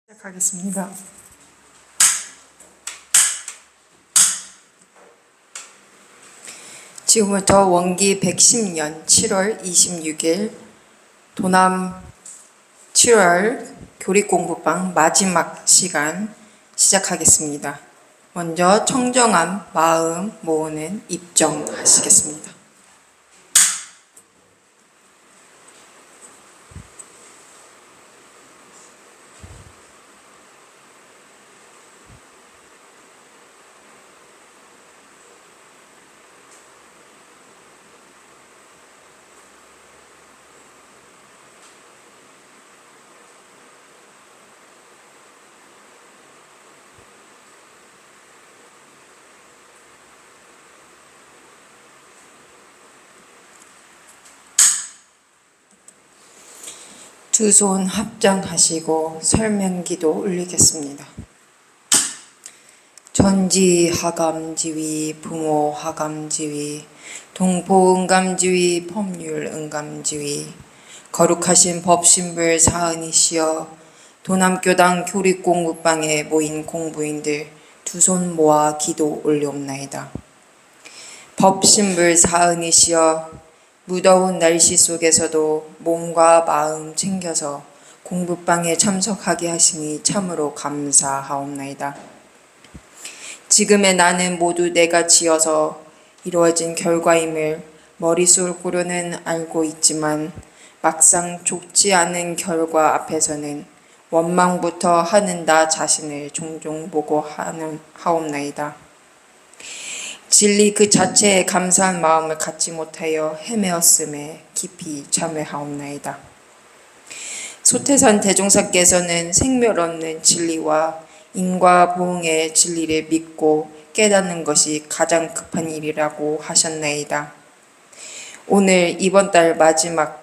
시작하겠습니다. 지금부터 원기 110년 7월 26일 도남 7월 교리공부방 마지막 시간 시작하겠습니다. 먼저 청정한 마음 모으는 입정하시겠습니다. 두 손 합장하시고 설명기도 올리겠습니다. 전지하감지위, 부모하감지위, 동포응감지위, 법률응감지위, 거룩하신 법신불 사은이시여 도남교당 교리공부방에 모인 공부인들 두 손 모아 기도 올리옵나이다. 법신불 사은이시여 무더운 날씨 속에서도 몸과 마음 챙겨서 공부방에 참석하게 하시니 참으로 감사하옵나이다. 지금의 나는 모두 내가 지어서 이루어진 결과임을 머릿속으로는 알고 있지만 막상 좋지 않은 결과 앞에서는 원망부터 하는 나 자신을 종종 보고 하옵나이다. 진리 그 자체에 감사한 마음을 갖지 못하여 헤매었음에 깊이 참회하옵나이다. 소태산 대종사께서는 생멸 없는 진리와 인과보응의 진리를 믿고 깨닫는 것이 가장 급한 일이라고 하셨나이다. 오늘 이번 달 마지막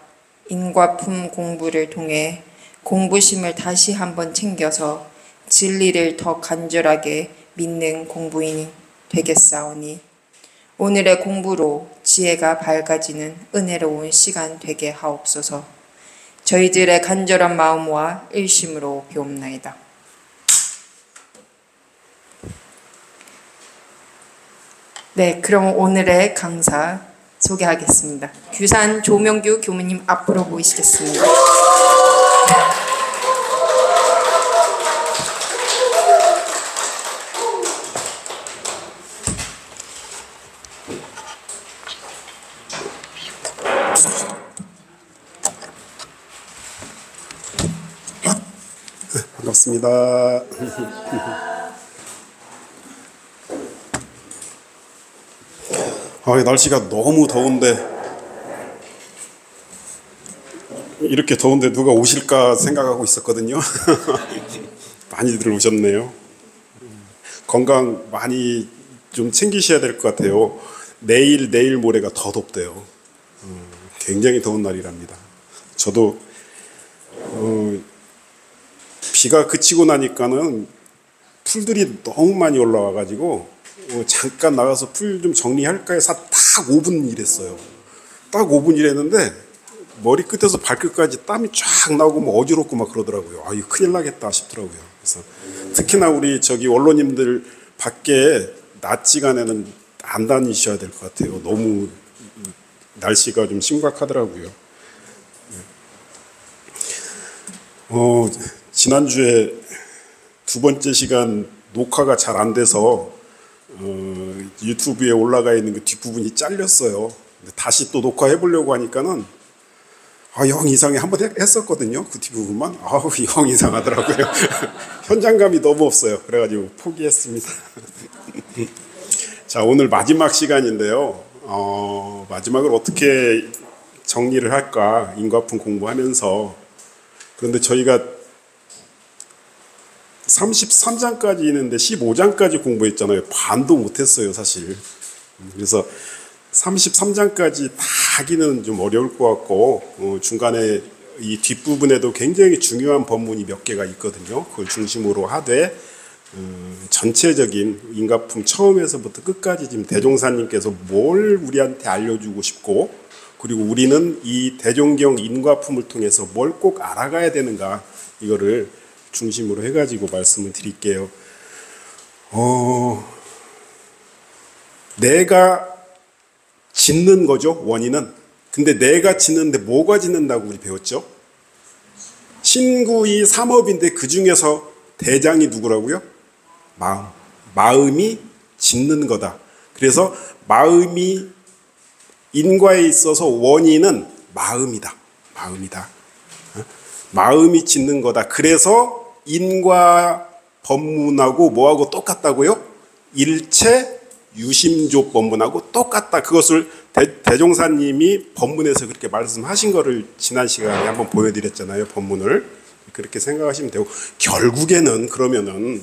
인과품 공부를 통해 공부심을 다시 한번 챙겨서 진리를 더 간절하게 믿는 공부인이 되겠사오니 오늘의 공부로 지혜가 밝아지는 은혜로운 시간 되게 하옵소서. 저희들의 간절한 마음과 일심으로 비옵나이다. 네, 그럼 오늘의 강사 소개하겠습니다. 규산 조명규 교무님 앞으로 모이시겠습니다. 반갑습니다. 날씨가 너무 더운데 이렇게 더운데 누가 오실까 생각하고 있었거든요. 많이들 오셨네요. 건강 많이 좀 챙기셔야 될 것 같아요. 내일 모레가 더 덥대요. 굉장히 더운 날이랍니다. 저도 비가 그치고 나니까는 풀들이 너무 많이 올라와가지고 잠깐 나가서 풀 좀 정리할까 해서 딱 5분 일했어요. 딱 5분 일했는데 머리끝에서 발끝까지 땀이 쫙 나오고 뭐 어지럽고 막 그러더라고요. 이거 큰일 나겠다 싶더라고요. 그래서 특히나 우리 원로님들 밖에 낮 시간에는 안 다니셔야 될 것 같아요. 너무 날씨가 좀 심각하더라고요. 지난주에 두 번째 시간 녹화가 잘 안 돼서 유튜브에 올라가 있는 그 뒷부분이 잘렸어요. 다시 또 녹화해 보려고 하니까는 영 이상해. 한번 했었거든요. 그 뒷부분만. 영 이상하더라고요. 현장감이 너무 없어요. 그래가지고 포기했습니다. 자, 오늘 마지막 시간인데요. 마지막을 어떻게 정리를 할까? 인과품 공부하면서. 그런데 저희가 33장까지 있는데 15장까지 공부했잖아요. 반도 못했어요, 사실. 그래서 33장까지 다 하기는 좀 어려울 것 같고 중간에 이 뒷부분에도 굉장히 중요한 법문이 몇 개가 있거든요. 그걸 중심으로 하되 전체적인 인과품 처음에서부터 끝까지 지금 대종사님께서 뭘 우리한테 알려주고 싶고 그리고 우리는 이 대종경 인과품을 통해서 뭘 꼭 알아가야 되는가 이거를 중심으로 해가지고 말씀을 드릴게요. 내가 짓는 거죠, 원인은. 근데 내가 짓는데 뭐가 짓는다고 우리 배웠죠? 신구이 삼업인데 그 중에서 대장이 누구라고요? 마음이 짓는 거다. 그래서 마음이 인과에 있어서 원인은 마음이다. 마음이 짓는 거다. 그래서 인과 법문하고 뭐하고 똑같다고요? 일체 유심조 법문하고 똑같다. 그것을 대종사님이 법문에서 그렇게 말씀하신 거를 지난 시간에 한번 보여드렸잖아요. 법문을. 그렇게 생각하시면 되고, 결국에는 그러면은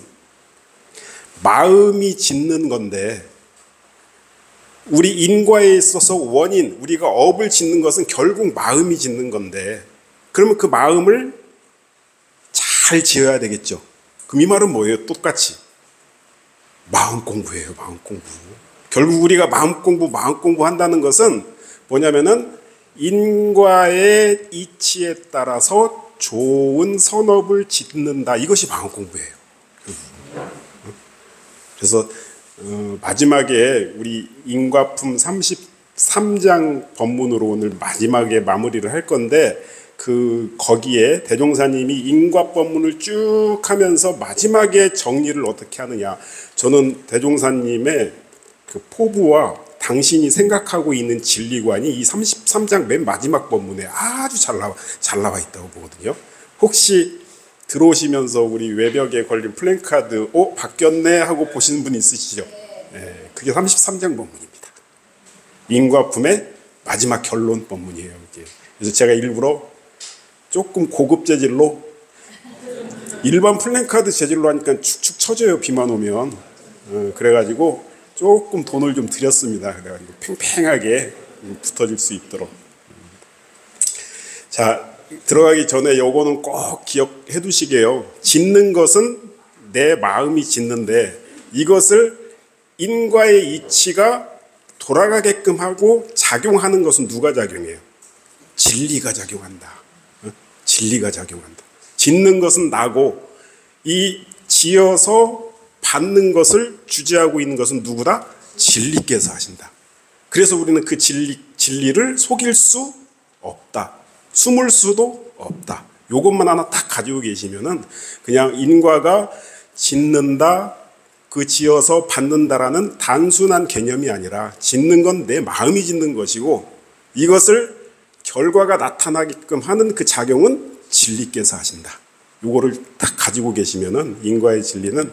마음이 짓는 건데, 우리 인과에 있어서 원인, 우리가 업을 짓는 것은 결국 마음이 짓는 건데, 그러면 그 마음을 잘 지어야 되겠죠. 그럼 이 말은 뭐예요? 똑같이 마음 공부예요. 마음 공부. 결국 우리가 마음 공부 한다는 것은 뭐냐면은 인과의 이치에 따라서 좋은 선업을 짓는다. 이것이 마음 공부예요. 그래서 마지막에 우리 인과품 33장 법문으로 오늘 마지막에 마무리를 할 건데, 거기에 대종사님이 인과 법문을 쭉 하면서 마지막에 정리를 어떻게 하느냐. 저는 대종사님의 그 포부와 당신이 생각하고 있는 진리관이 이 33장 맨 마지막 법문에 아주 잘 나와 있다고 보거든요. 혹시 들어오시면서 우리 외벽에 걸린 플랜카드 바뀌었네 하고 보시는 분 있으시죠? 네, 그게 33장 법문입니다. 인과품의 마지막 결론 법문이에요. 이게. 그래서 제가 일부러 조금 고급 재질로, 일반 플랜카드 재질로 하니까 축축 처져요, 비만 오면. 그래가지고 조금 돈을 좀 들였습니다. 그래가지고 팽팽하게 붙어질 수 있도록. 자, 들어가기 전에 요거는 꼭 기억해 두시게요. 짓는 것은 내 마음이 짓는데, 이것을 인과의 이치가 돌아가게끔 하고 작용하는 것은 누가 작용해요? 진리가 작용한다. 진리가 작용한다. 짓는 것은 나고, 이 지어서 받는 것을 주재하고 있는 것은 누구다? 진리께서 하신다. 그래서 우리는 그 진리를 속일 수 없다. 숨을 수도 없다. 요것만 하나 딱 가지고 계시면은 그냥 인과가 짓는다, 그 지어서 받는다라는 단순한 개념이 아니라, 짓는 건 내 마음이 짓는 것이고, 이것을 결과가 나타나게끔 하는 그 작용은 진리께서 하신다. 요거를 딱 가지고 계시면은 인과의 진리는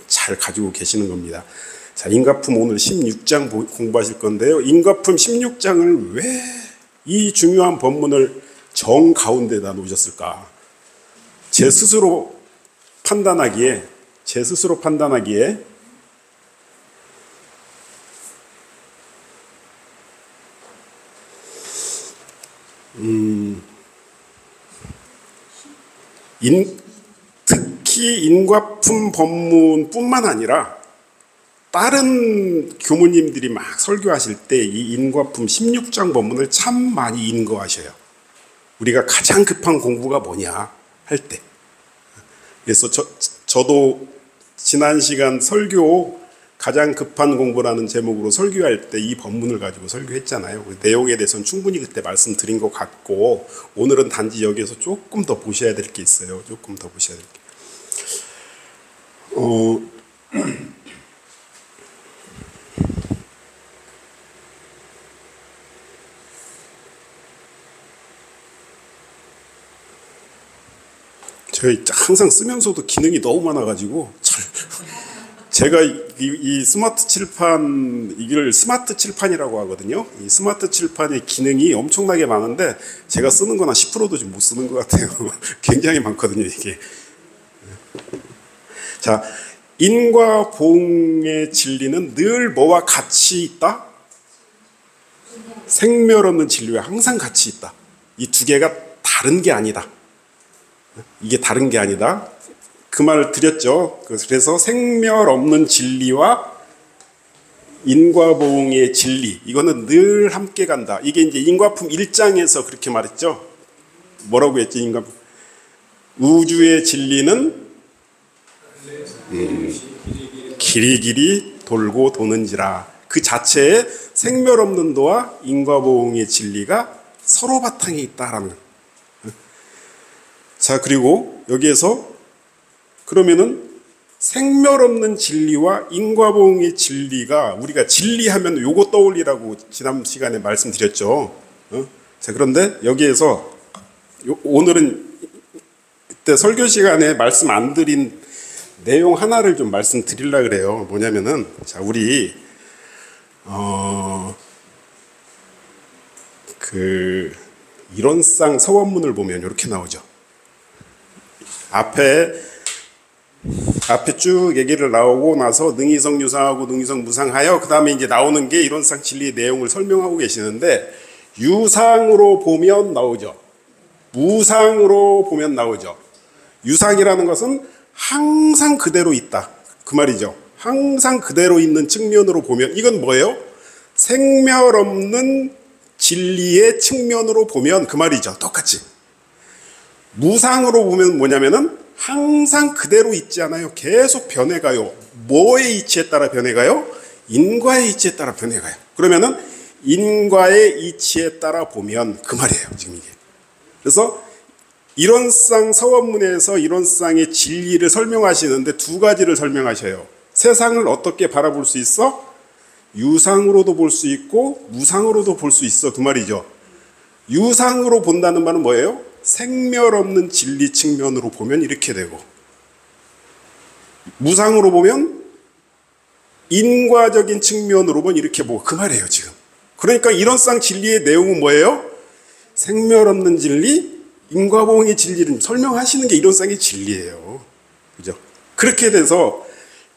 잘 가지고 계시는 겁니다. 자, 인과품 오늘 16장 공부하실 건데요. 인과품 16장을 왜 이 중요한 법문을 정 가운데다 놓으셨을까? 제 스스로 판단하기에 특히 인과품 법문뿐만 아니라 다른 교무님들이 막 설교하실 때 이 인과품 16장 법문을 참 많이 인거하셔요. 우리가 가장 급한 공부가 뭐냐 할 때. 그래서 저도 지난 시간 설교 가장 급한 공부라는 제목으로 설교할 때 이 법문을 가지고 설교했잖아요. 그 내용에 대해서는 충분히 그때 말씀드린 것 같고, 오늘은 단지 여기에서 조금 더 보셔야 될 게 있어요. 조금 더 보셔야 될 게. 저희 항상 쓰면서도 기능이 너무 많아가지고 제가 이 스마트 칠판, 이걸 스마트 칠판이라고 하거든요. 이 스마트 칠판의 기능이 엄청나게 많은데 제가 쓰는 건 한 10%도 지금 못 쓰는 것 같아요. 굉장히 많거든요, 이게. 자, 인과 보응의 진리는 늘 뭐와 같이 있다? 생멸 없는 진리와 항상 같이 있다. 이 두 개가 다른 게 아니다. 이게 다른 게 아니다. 그 말을 드렸죠. 그래서 생멸 없는 진리와 인과보응의 진리, 이거는 늘 함께 간다. 이게 이제 인과품 1장에서 그렇게 말했죠. 뭐라고 했지? 인과품 우주의 진리는 길이길이 돌고 도는지라. 그 자체에 생멸없는 도와 인과보응의 진리가 서로 바탕에 있다라는. 자, 그리고 여기에서 그러면은 생멸없는 진리와 인과보응의 진리가, 우리가 진리하면 요거 떠올리라고 지난 시간에 말씀드렸죠. 자, 그런데 여기에서 오늘은 그때 설교 시간에 말씀 안 드린 내용 하나를 좀 말씀드리려고 그래요. 뭐냐면은, 자, 우리 그 이론상 서원문을 보면 이렇게 나오죠. 앞에 쭉 얘기를 나오고 나서 능이성 유상하고 능이성 무상하여, 그 다음에 이제 나오는 게 이론상 진리의 내용을 설명하고 계시는데, 유상으로 보면 나오죠. 무상으로 보면 나오죠. 유상이라는 것은 항상 그대로 있다, 그 말이죠. 항상 그대로 있는 측면으로 보면, 이건 뭐예요? 생멸 없는 진리의 측면으로 보면 그 말이죠. 똑같이. 무상으로 보면 뭐냐면은 항상 그대로 있지 않아요. 계속 변해가요. 뭐의 이치에 따라 변해가요? 인과의 이치에 따라 변해가요. 그러면은 인과의 이치에 따라 보면 그 말이에요, 지금 이게. 그래서 이론상 서원문에서 이론상의 진리를 설명하시는데 두 가지를 설명하셔요. 세상을 어떻게 바라볼 수 있어? 유상으로도 볼 수 있고 무상으로도 볼 수 있어, 그 말이죠. 유상으로 본다는 말은 뭐예요? 생멸 없는 진리 측면으로 보면 이렇게 되고, 무상으로 보면 인과적인 측면으로 보면 이렇게 보고, 그 말이에요, 지금. 그러니까 이론상 진리의 내용은 뭐예요? 생멸 없는 진리, 인과보응의 진리를 설명하시는 게 이론상의 진리예요. 그죠? 그렇게 돼서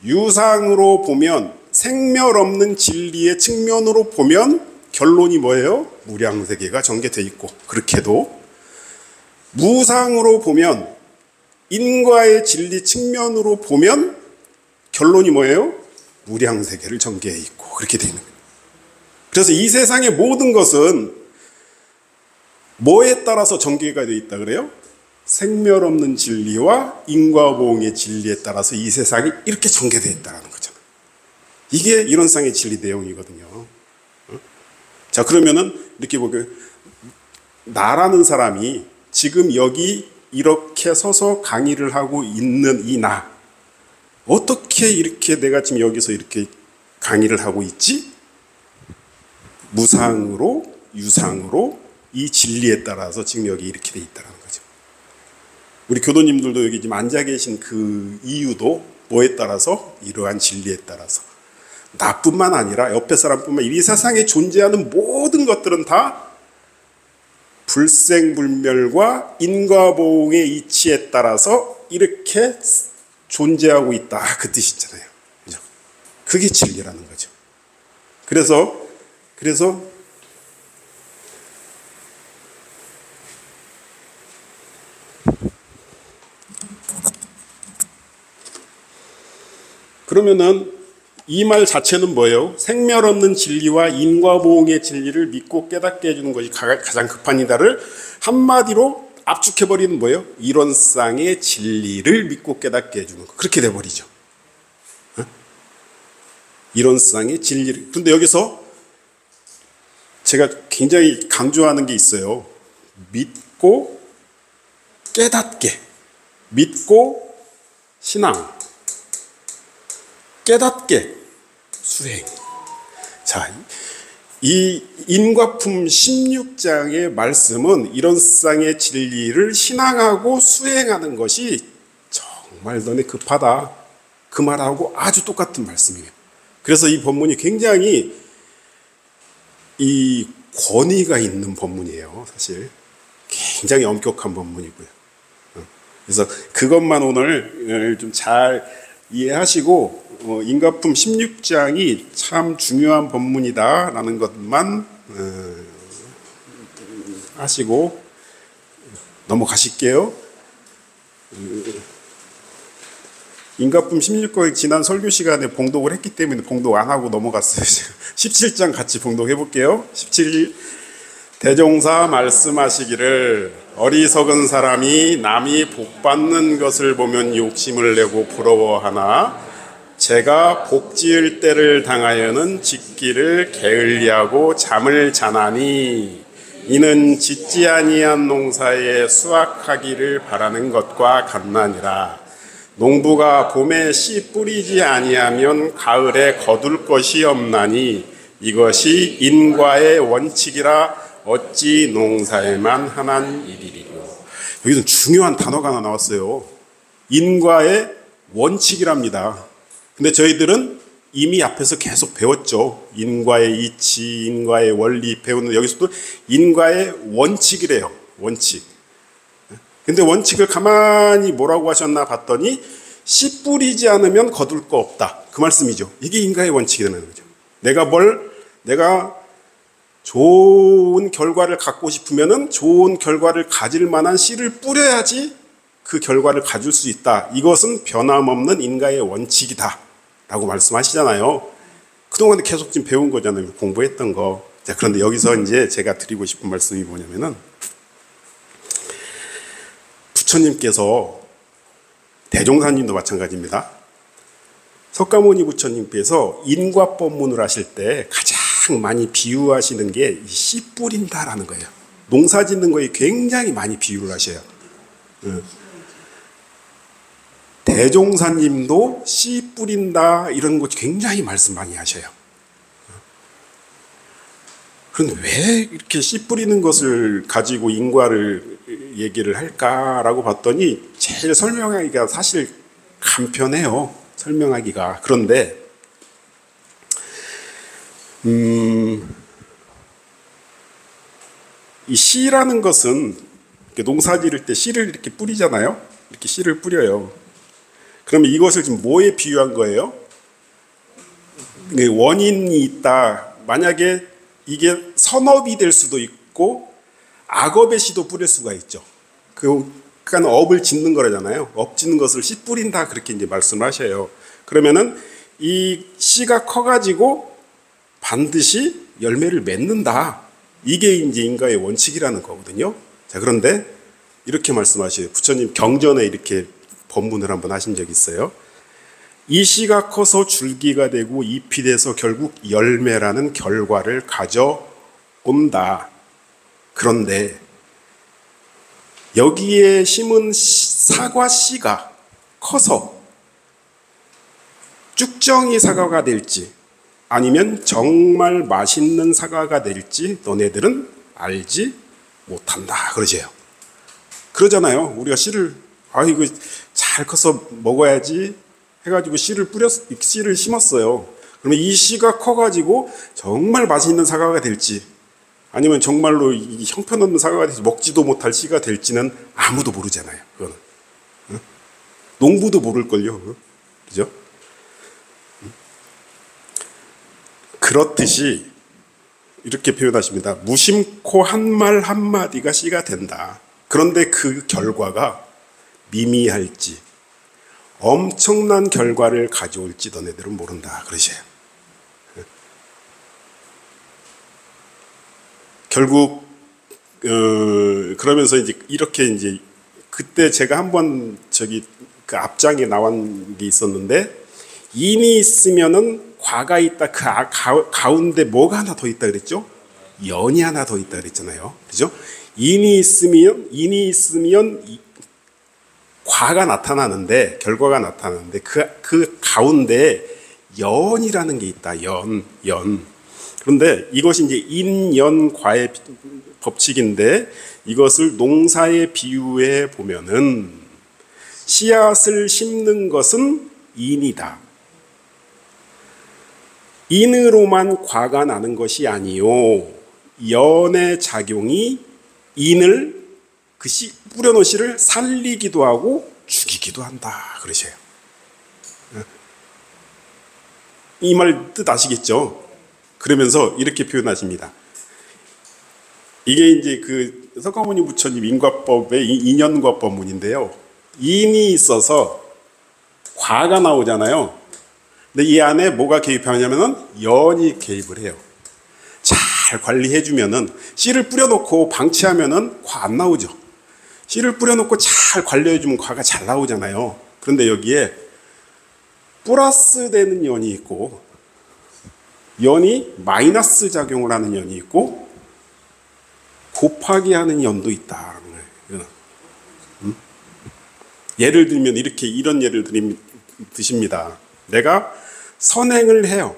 유상으로 보면, 생멸 없는 진리의 측면으로 보면 결론이 뭐예요? 무량세계가 전개되어 있고, 그렇게도 무상으로 보면, 인과의 진리 측면으로 보면 결론이 뭐예요? 무량세계를 전개해 있고, 그렇게 되어 있는 거예요. 그래서 이 세상의 모든 것은 뭐에 따라서 전개가 되어 있다 그래요? 생멸 없는 진리와 인과보응의 진리에 따라서 이 세상이 이렇게 전개되어 있다는 거잖아요. 이게 이론상의 진리 내용이거든요. 자, 그러면은 이렇게 보게, 나라는 사람이 지금 여기 이렇게 서서 강의를 하고 있는 이 나, 어떻게 이렇게 내가 지금 여기서 이렇게 강의를 하고 있지? 무상으로, 유상으로 이 진리에 따라서 지금 여기 이렇게 돼 있다는 거죠. 우리 교도님들도 여기 지금 앉아 계신 그 이유도 뭐에 따라서? 이러한 진리에 따라서. 나뿐만 아니라 옆에 사람뿐만 아니라 이 세상에 존재하는 모든 것들은 다 불생불멸과 인과보응의 이치에 따라서 이렇게 존재하고 있다, 그 뜻이잖아요. 그죠? 그게 진리라는 거죠. 그래서 그러면은 이 말 자체는 뭐예요? 생멸 없는 진리와 인과보응의 진리를 믿고 깨닫게 해주는 것이 가장 급한 이다를 한마디로 압축해버리는 뭐예요? 이론상의 진리를 믿고 깨닫게 해주는 거. 그렇게 돼버리죠. 이론상의 진리를. 그런데 여기서 제가 굉장히 강조하는 게 있어요. 믿고 깨닫게. 믿고 신앙. 깨닫게 수행. 자, 이 인과품 16장의 말씀은 이론상의 진리를 신앙하고 수행하는 것이 정말 너네 급하다, 그 말하고 아주 똑같은 말씀이에요. 그래서 이 본문이 굉장히 이 권위가 있는 본문이에요. 사실 굉장히 엄격한 본문이고요. 그래서 그것만 오늘 좀 잘 이해하시고, 인과품 16장이 참 중요한 본문이다라는 것만 하시고 넘어가실게요. 인과품 16장 지난 설교 시간에 봉독을 했기 때문에 봉독 안 하고 넘어갔어요. 17장 같이 봉독해 볼게요. 17 대종사 말씀하시기를 어리석은 사람이 남이 복받는 것을 보면 욕심을 내고 부러워하나 제가 복지을 때를 당하여는 짓기를 게을리하고 잠을 자나니 이는 짓지 아니한 농사에 수확하기를 바라는 것과 같나니라. 농부가 봄에 씨 뿌리지 아니하면 가을에 거둘 것이 없나니 이것이 인과의 원칙이라 어찌 농사에만 한한 일이리요. 여기서 중요한 단어가 하나 나왔어요. 인과의 원칙이랍니다. 근데 저희들은 이미 앞에서 계속 배웠죠. 인과의 이치, 인과의 원리 배우는 여기서도 인과의 원칙이래요. 원칙. 근데 원칙을 가만히 뭐라고 하셨나 봤더니 씨 뿌리지 않으면 거둘 거 없다. 그 말씀이죠. 이게 인과의 원칙이라는 거죠. 내가 좋은 결과를 갖고 싶으면은 좋은 결과를 가질 만한 씨를 뿌려야지 그 결과를 가질 수 있다. 이것은 변함없는 인과의 원칙이다. 라고 말씀하시잖아요. 그동안 계속 지금 배운 거잖아요. 공부했던 거. 자, 그런데 여기서 이제 제가 드리고 싶은 말씀이 뭐냐면은 부처님께서 대종사님도 마찬가지입니다. 석가모니 부처님께서 인과법문을 하실 때 가장 많이 비유하시는 게 씨 뿌린다라는 거예요. 농사 짓는 거에 굉장히 많이 비유를 하셔요. 대종사님도 씨 뿌린다 이런 거 굉장히 말씀 많이 하셔요. 그런데 왜 이렇게 씨 뿌리는 것을 가지고 인과를 얘기를 할까라고 봤더니 제일 설명하기가 사실 간편해요. 설명하기가. 그런데 이 씨라는 것은 농사 지을 때 씨를 이렇게 뿌리잖아요. 이렇게 씨를 뿌려요. 그러면 이것을 지금 뭐에 비유한 거예요? 원인이 있다. 만약에 이게 선업이 될 수도 있고 악업의 씨도 뿌릴 수가 있죠. 그러니까 업을 짓는 거라잖아요. 업 짓는 것을 씨 뿌린다 그렇게 이제 말씀하셔요. 그러면은 이 씨가 커가지고 반드시 열매를 맺는다. 이게 이제 인과의 원칙이라는 거거든요. 자, 그런데 이렇게 말씀하셔요. 부처님 경전에 이렇게 법문을 한번 하신 적이 있어요. 이 씨가 커서 줄기가 되고 잎이 돼서 결국 열매라는 결과를 가져온다. 그런데 여기에 심은 사과 씨가 커서 쭉정이 사과가 될지 아니면 정말 맛있는 사과가 될지 너네들은 알지 못한다. 그러세요. 그러잖아요. 우리가 씨를 이거 잘 커서 먹어야지 해가지고 씨를 심었어요. 그러면 이 씨가 커가지고 정말 맛있는 사과가 될지 아니면 정말로 이 형편없는 사과가 될지 먹지도 못할 씨가 될지는 아무도 모르잖아요. 그거는. 농부도 모를걸요. 그죠? 그렇듯이 이렇게 표현하십니다. 무심코 한 말 한마디가 씨가 된다. 그런데 그 결과가 미미할지 엄청난 결과를 가져올지 너네들은 모른다. 그러셔요. 결국 그러면서 이제 이렇게 이제 그때 제가 한번 그 앞장에 나온 게 있었는데 인이 있으면은 과가 있다. 그 가운데 뭐가 하나 더 있다 그랬죠? 연이 하나 더 있다 그랬잖아요. 그죠? 인이 있으면 과가 나타나는데 결과가 나타나는데 그 가운데 연이라는 게 있다. 연. 그런데 이것이 이제 인연과의 법칙인데 이것을 농사에 비유해 보면은 씨앗을 심는 것은 인이다. 인으로만 과가 나는 것이 아니요. 연의 작용이 인을 그 씨 뿌려놓은 씨를 살리기도 하고 죽이기도 한다. 그러셔요. 이 말 뜻 아시겠죠? 그러면서 이렇게 표현하십니다. 이게 이제 그 석가모니 부처님 인과법의 인연과 법문인데요. 인이 있어서 과가 나오잖아요. 근데 이 안에 뭐가 개입하냐면은 연이 개입을 해요. 잘 잘 관리해주면은, 씨를 뿌려놓고 방치하면은 과 안 나오죠. 씨를 뿌려놓고 잘 관리해주면 과가 잘 나오잖아요. 그런데 여기에 플러스 되는 연이 있고, 연이 마이너스 작용을 하는 연이 있고, 곱하기 하는 연도 있다. 예를 들면 이런 예를 드십니다. 내가 선행을 해요.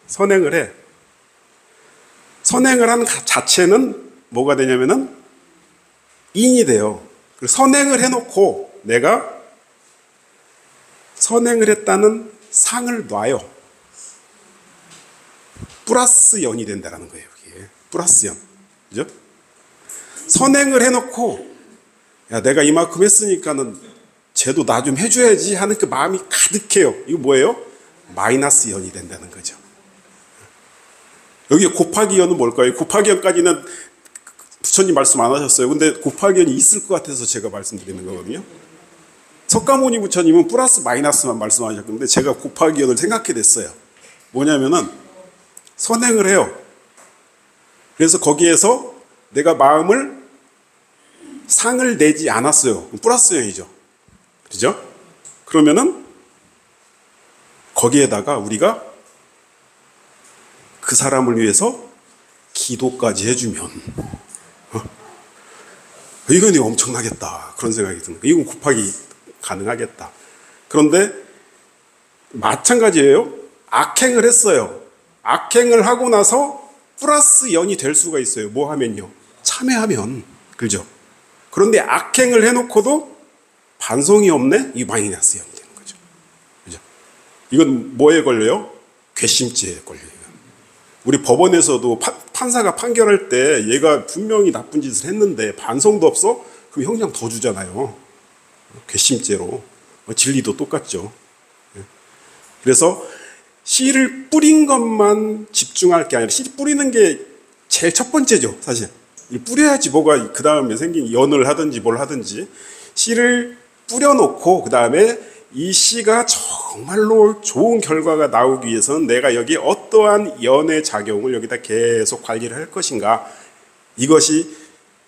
선행을 해. 선행을 하는 자체는 뭐가 되냐면은 인이 돼요. 선행을 해놓고 내가 선행을 했다는 상을 놔요. 플러스 연이 된다는 거예요. 여기에. 플러스 연. 그죠? 선행을 해놓고 야, 내가 이만큼 했으니까는 쟤도 나 좀 해줘야지 하는 그 마음이 가득해요. 이거 뭐예요? 마이너스 연이 된다는 거죠. 여기 곱하기 연은 뭘까요? 곱하기 연까지는 부처님 말씀 안 하셨어요. 근데 곱하기 연이 있을 것 같아서 제가 말씀드리는 거거든요. 석가모니 부처님은 플러스 마이너스만 말씀하셨는데 제가 곱하기 연을 생각해 냈어요. 뭐냐면은 선행을 해요. 그래서 거기에서 내가 마음을 상을 내지 않았어요. 플러스 연이죠. 그죠? 그러면은 거기에다가 우리가 그 사람을 위해서 기도까지 해주면 이건 엄청나겠다 그런 생각이 드는 거예요. 이건 곱하기 가능하겠다. 그런데 마찬가지예요. 악행을 했어요. 악행을 하고 나서 플러스 연이 될 수가 있어요. 뭐 하면요? 참회하면. 그죠? 그런데 악행을 해놓고도 반성이 없네? 이 마이너스 연이 되는 거죠. 그죠? 이건 뭐에 걸려요? 괘씸죄에 걸려요. 우리 법원에서도 판사가 판결할 때 얘가 분명히 나쁜 짓을 했는데 반성도 없어? 그럼 형량 더 주잖아요. 괘씸죄로. 진리도 똑같죠. 그래서 씨를 뿌린 것만 집중할 게 아니라 씨 뿌리는 게 제일 첫 번째죠. 사실 뿌려야지 뭐가 그 다음에 생긴 연을 하든지 뭘 하든지 씨를 뿌려놓고 그 다음에 이 씨가 정말로 좋은 결과가 나오기 위해서는 내가 여기 어떠한 연의 작용을 여기다 계속 관리를 할 것인가. 이것이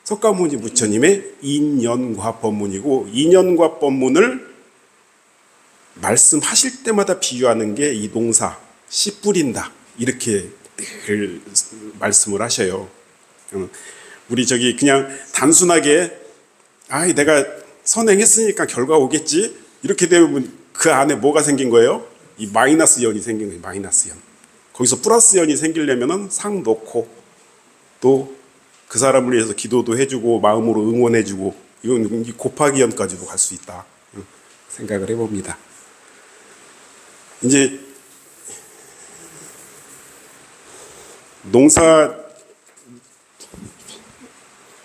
석가모니 부처님의 인연과 법문이고, 인연과 법문을 말씀하실 때마다 비유하는 게 이 농사, 씨 뿌린다. 이렇게 늘 말씀을 하셔요. 우리 저기 그냥 단순하게 내가 선행했으니까 결과 오겠지 이렇게 되면 그 안에 뭐가 생긴 거예요? 이 마이너스 연이 생긴 거예요. 마이너스 연. 거기서 플러스 연이 생기려면은 상 놓고 또 그 사람을 위해서 기도도 해주고 마음으로 응원해주고 이건 곱하기 연까지도 갈 수 있다 생각을 해봅니다. 이제 농사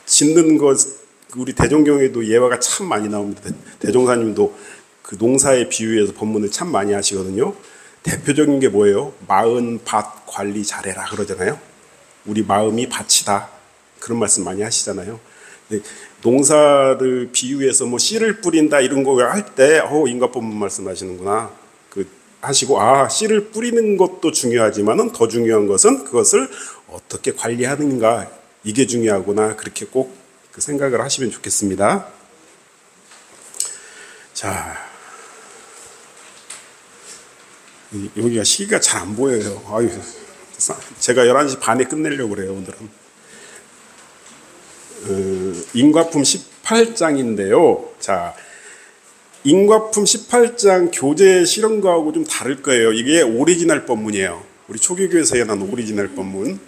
짓는 것 우리 대종경에도 예화가 참 많이 나옵니다. 대종사님도 그 농사에 비유해서 법문을 참 많이 하시거든요. 대표적인 게 뭐예요? 마은 밭 관리 잘해라 그러잖아요. 우리 마음이 밭이다 그런 말씀 많이 하시잖아요. 농사를 비유해서 뭐 씨를 뿌린다 이런 거 할 때 인과법문 말씀하시는구나 그 하시고 씨를 뿌리는 것도 중요하지만은 더 중요한 것은 그것을 어떻게 관리하는가 이게 중요하구나 그렇게 꼭 그 생각을 하시면 좋겠습니다. 자, 여기가 시기가 잘 안 보여요. 제가 11시 반에 끝내려고 그래요. 오늘은 인과품 18장인데요. 자, 인과품 18장 교재 실험과하고 좀 다를 거예요. 이게 오리지널 법문이에요. 우리 초계교에서 난 오리지널 법문.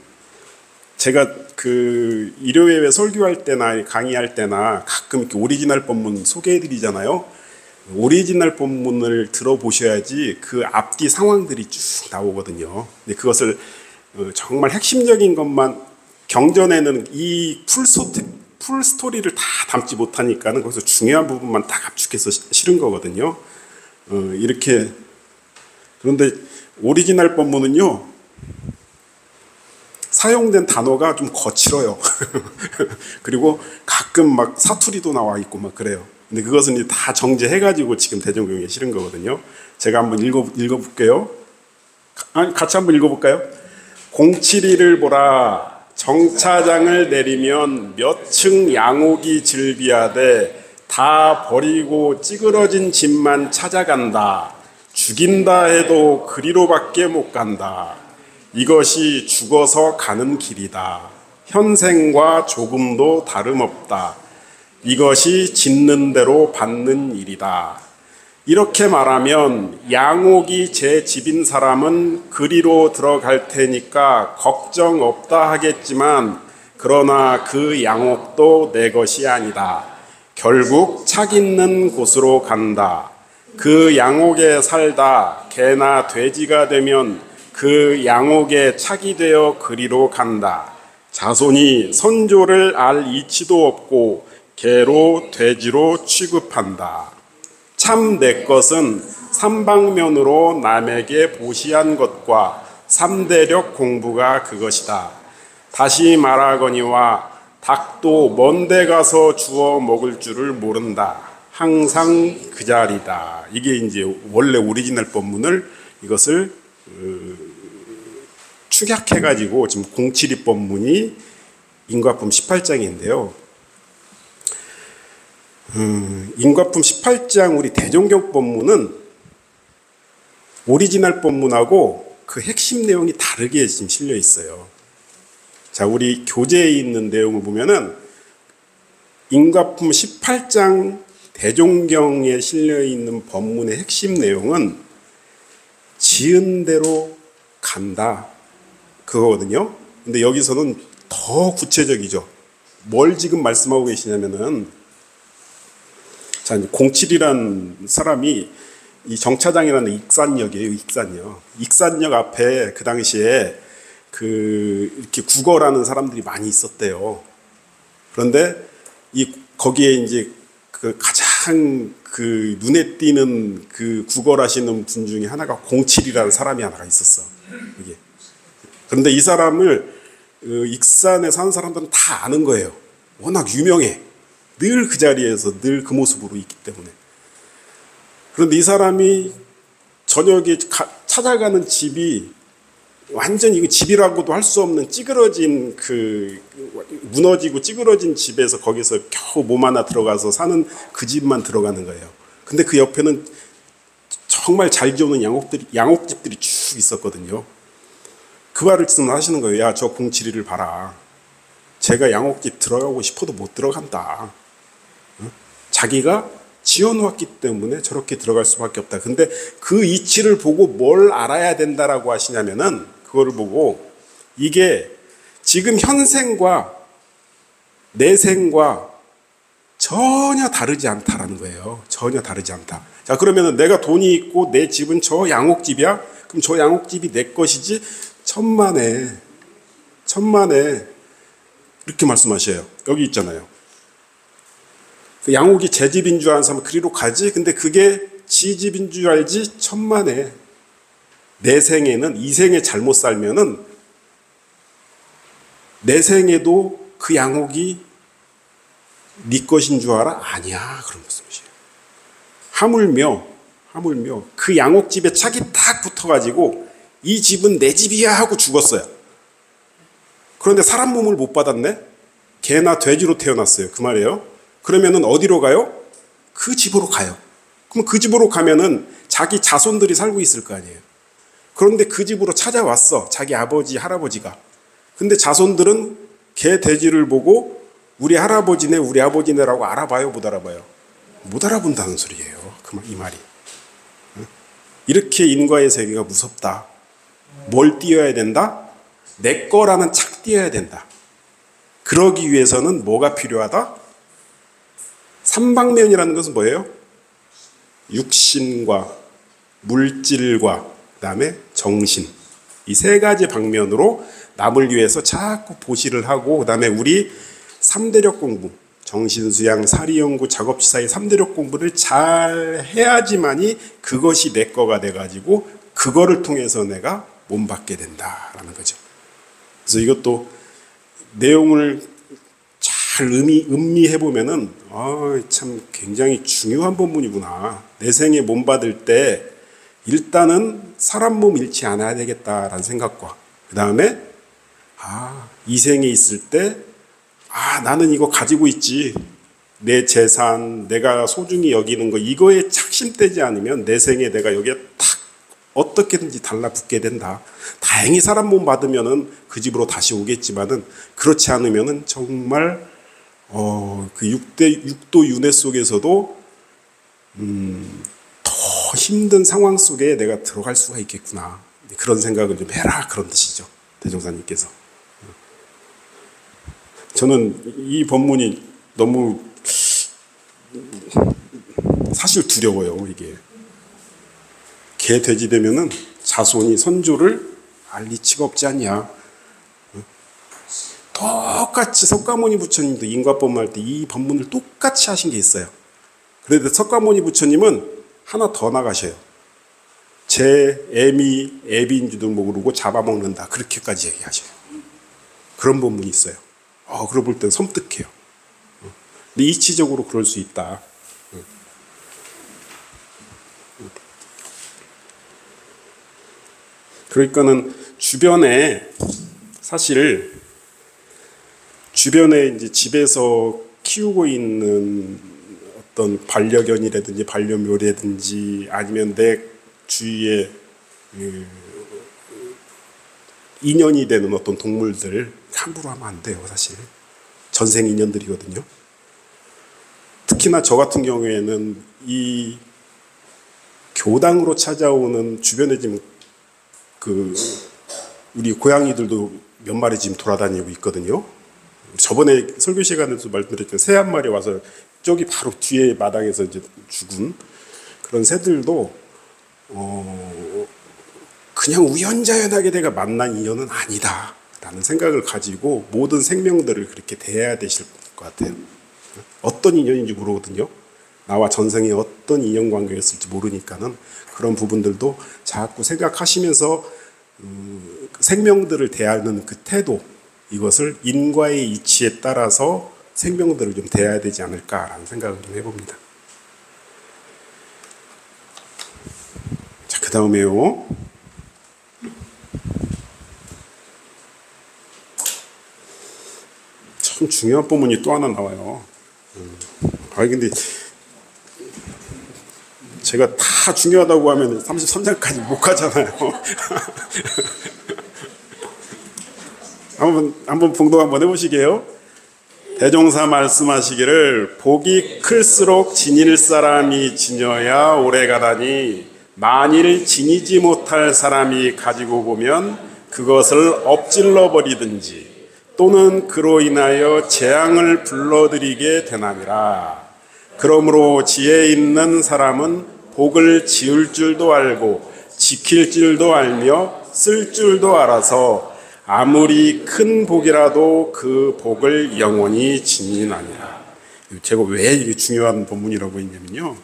제가 그 일요일에 설교할 때나 강의할 때나 가끔 이렇게 오리지널 법문 소개해드리잖아요. 오리지널 법문을 들어보셔야지 그 앞뒤 상황들이 쭉 나오거든요. 근데 그것을 정말 핵심적인 것만 경전에는 이 풀 스토리를 다 담지 못하니까는 거기서 중요한 부분만 딱 압축해서 실은 거거든요. 이렇게 그런데 오리지널 법문은요. 사용된 단어가 좀 거칠어요. 그리고 가끔 막 사투리도 나와 있고 막 그래요. 근데 그것은 이제 다 정제해가지고 지금 대종경에 실은 거거든요. 제가 한번 읽어볼게요. 같이 한번 읽어볼까요? 공칠이를 보라. 정차장을 내리면 몇 층 양옥이 즐비하되 다 버리고 찌그러진 집만 찾아간다. 죽인다 해도 그리로밖에 못 간다. 이것이 죽어서 가는 길이다. 현생과 조금도 다름없다. 이것이 짓는 대로 받는 일이다. 이렇게 말하면 양옥이 제 집인 사람은 그리로 들어갈 테니까 걱정 없다 하겠지만, 그러나 그 양옥도 내 것이 아니다. 결국 착 있는 곳으로 간다. 그 양옥에 살다 개나 돼지가 되면 그 양옥에 착이 되어 그리로 간다. 자손이 선조를 알 이치도 없고 개로 돼지로 취급한다. 참 내 것은 삼방면으로 남에게 보시한 것과 삼대력 공부가 그것이다. 다시 말하거니와 닭도 먼데 가서 주워 먹을 줄을 모른다. 항상 그 자리다. 이게 이제 원래 오리지널 법문을 이것을 축약해가지고 지금 072 법문이 인과품 18장인데요. 인과품 18장 우리 대종경 법문은 오리지널 법문하고 그 핵심 내용이 다르게 지금 실려 있어요. 자, 우리 교재에 있는 내용을 보면은 인과품 18장 대종경에 실려 있는 법문의 핵심 내용은 지은 대로 간다 그거거든요. 근데 여기서는 더 구체적이죠. 뭘 지금 말씀하고 계시냐면은, 자, 07이라는 사람이 이 정차장이라는 익산역이에요. 익산역 앞에 그 당시에 이렇게 국어라는 사람들이 많이 있었대요. 그런데 거기에 이제 그 가장 눈에 띄는 그 국어를 하시는 분 중에 하나가 07이라는 사람이 하나가 있었어. 이게. 그런데 이 사람을 익산에 사는 사람들은 다 아는 거예요. 워낙 유명해. 늘 그 자리에서 늘 그 모습으로 있기 때문에. 그런데 이 사람이 저녁에 찾아가는 집이 완전히 이거 집이라고도 할 수 없는 찌그러진 무너지고 찌그러진 집에서 거기서 겨우 몸 하나 들어가서 사는 그 집만 들어가는 거예요. 근데 그 옆에는 정말 잘 지어놓은 양옥집들이 쭉 있었거든요. 그 말씀을 하시는 거예요. 야, 저 072를 봐라. 제가 양옥집 들어가고 싶어도 못 들어간다. 자기가 지어놓았기 때문에 저렇게 들어갈 수밖에 없다. 근데 그 이치를 보고 뭘 알아야 된다라고 하시냐면은, 그거를 보고 이게 지금 현생과 내생과 전혀 다르지 않다라는 거예요. 전혀 다르지 않다. 자, 그러면은 내가 돈이 있고 내 집은 저 양옥집이야? 그럼 저 양옥집이 내 것이지? 천만에 이렇게 말씀하셔요. 여기 있잖아요. 그 양옥이 제 집인 줄 아는 사람은 그리로 가지? 근데 그게 지 집인 줄 알지? 천만에. 내 생에는, 이 생에 잘못 살면은 내 생에도 그 양옥이 네 것인 줄 알아? 아니야. 그런 말씀이시에요. 하물며 그 양옥집에 착이 딱 붙어가지고 이 집은 내 집이야 하고 죽었어요. 그런데 사람 몸을 못 받았네? 개나 돼지로 태어났어요. 그 말이에요. 그러면은 어디로 가요? 그 집으로 가요. 그럼 그 집으로 가면은 자기 자손들이 살고 있을 거 아니에요. 그런데 그 집으로 찾아왔어. 자기 아버지, 할아버지가. 근데 자손들은 개, 돼지를 보고 우리 할아버지네, 우리 아버지네라고 알아봐요? 못 알아봐요? 못 알아본다는 소리예요. 이 말이. 이렇게 인과의 세계가 무섭다. 뭘 띄어야 된다? 내 거라는 착 띄어야 된다. 그러기 위해서는 뭐가 필요하다? 삼방면이라는 것은 뭐예요? 육신과 물질과 그다음에 정신, 이 세 가지 방면으로 남을 위해서 자꾸 보시를 하고, 그다음에 우리 3대력 공부, 정신수양, 사리연구, 작업치사의 3대력 공부를 잘 해야지만이 그것이 내 거가 돼가지고 그거를 통해서 내가 몸받게 된다라는 거죠. 그래서 이것도 내용을 잘 음미해 보면은 참 굉장히 중요한 본문이구나. 내 생에 몸 받을 때 일단은 사람 몸 잃지 않아야 되겠다라는 생각과, 그 다음에 이 생에 있을 때 나는 이거 가지고 있지. 내 재산, 내가 소중히 여기는 거 이거에 착심되지 않으면 내 생에 내가 여기에 탁 어떻게든지 달라붙게 된다. 다행히 사람 몸 받으면은 그 집으로 다시 오겠지만은 그렇지 않으면은 정말 그 육도 윤회 속에서도 더 힘든 상황 속에 내가 들어갈 수가 있겠구나. 그런 생각을 좀 해라 그런 뜻이죠. 대종사님께서. 저는 이 법문이 너무 사실 두려워요. 이게 개 돼지 되면은 자손이 선조를 알 리치가 없지 않냐. 똑같이 석가모니 부처님도 인과법문 할 때 이 법문을 똑같이 하신 게 있어요. 그런데 석가모니 부처님은 하나 더 나가셔요. 제 애미 애비인 줄도 모르고 잡아먹는다. 그렇게까지 얘기하셔요. 그런 법문이 있어요. 그걸 볼 땐 섬뜩해요. 근데 이치적으로 그럴 수 있다. 그러니까는 주변에 이제 집에서 키우고 있는 어떤 반려견이라든지 반려묘라든지 아니면 내 주위에 인연이 되는 어떤 동물들 함부로 하면 안 돼요. 사실 전생 인연들이거든요. 특히나 저 같은 경우에는 이 교당으로 찾아오는 주변에 지금 우리 고양이들도 몇 마리 지금 돌아다니고 있거든요. 저번에 설교 시간에도 말씀드렸지만 새 한 마리 와서 저기 바로 뒤에 마당에서 이제 죽은 그런 새들도 그냥 우연자연하게 내가 만난 인연은 아니다라는 생각을 가지고 모든 생명들을 그렇게 대해야 되실 것 같아요. 어떤 인연인지 모르거든요. 나와 전생에 어떤 인연관계였을지 모르니까는 그런 부분들도 자꾸 생각하시면서 생명들을 대하는 그 태도, 이것을 인과의 이치에 따라서 생명들을 좀 대해야 되지 않을까라는 생각을 좀 해봅니다. 자, 그 다음에요. 참 중요한 부분이 또 하나 나와요. 근데 제가 다 중요하다고 하면 33장까지 못 가잖아요. 한번 봉독 한번 해보시게요. 대종사 말씀하시기를 복이 클수록 지닐 사람이 지녀야 오래가다니 만일 지니지 못할 사람이 가지고 보면 그것을 엎질러 버리든지 또는 그로 인하여 재앙을 불러들이게 되나니라. 그러므로 지혜 있는 사람은 복을 지을 줄도 알고 지킬 줄도 알며 쓸 줄도 알아서 아무리 큰 복이라도 그 복을 영원히 지니나니라. 제가 왜 이게 중요한 본문이라고 했냐면요.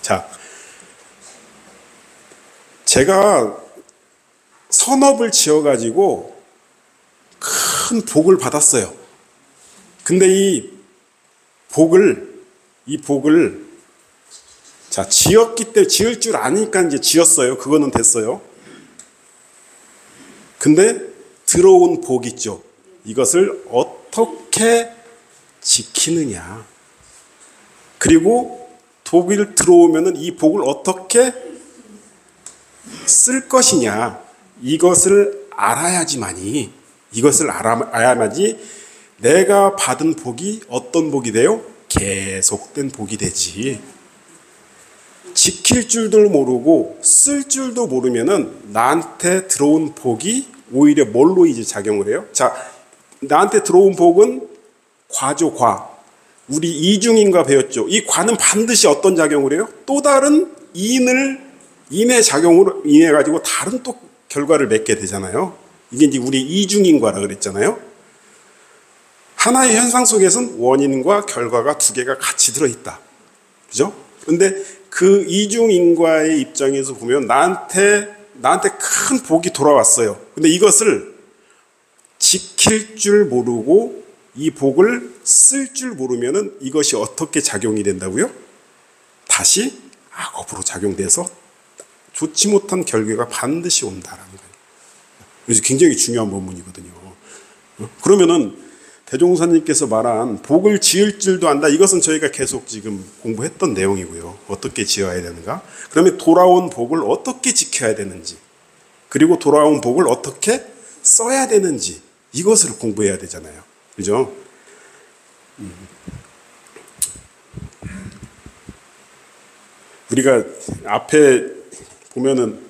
자, 제가 선업을 지어가지고 큰 복을 받았어요. 근데 이 복을 자, 지었기 때문에 지을 줄 아니까 이제 지었어요. 그거는 됐어요. 근데 들어온 복 있죠. 이것을 어떻게 지키느냐. 그리고 복이 들어오면은 이 복을 어떻게 쓸 것이냐. 이것을 알아야지만이, 이것을 알아야만이 내가 받은 복이 어떤 복이 돼요? 계속된 복이 되지. 지킬 줄도 모르고 쓸 줄도 모르면은 나한테 들어온 복이 오히려 뭘로 이제 작용을 해요? 자, 나한테 들어온 복은 과죠, 과. 우리 이중인과 배웠죠. 이 과는 반드시 어떤 작용을 해요? 또 다른 인의 작용으로 인해 가지고 다른 또 결과를 맺게 되잖아요. 이게 이제 우리 이중인과라 그랬잖아요. 하나의 현상 속에서는 원인과 결과가 두 개가 같이 들어있다. 그죠? 근데 그 이중인과의 입장에서 보면 나한테 큰 복이 돌아왔어요. 근데 이것을 지킬 줄 모르고 이 복을 쓸 줄 모르면은 이것이 어떻게 작용이 된다고요? 다시 악업으로 작용돼서 좋지 못한 결과가 반드시 온다라는 거예요. 그래서 굉장히 중요한 본문이거든요. 그러면은 대종사님께서 말한 복을 지을 줄도 안다. 이것은 저희가 계속 지금 공부했던 내용이고요. 어떻게 지어야 되는가? 그러면 돌아온 복을 어떻게 지켜야 되는지, 그리고 돌아온 복을 어떻게 써야 되는지, 이것을 공부해야 되잖아요. 그죠? 우리가 앞에 보면은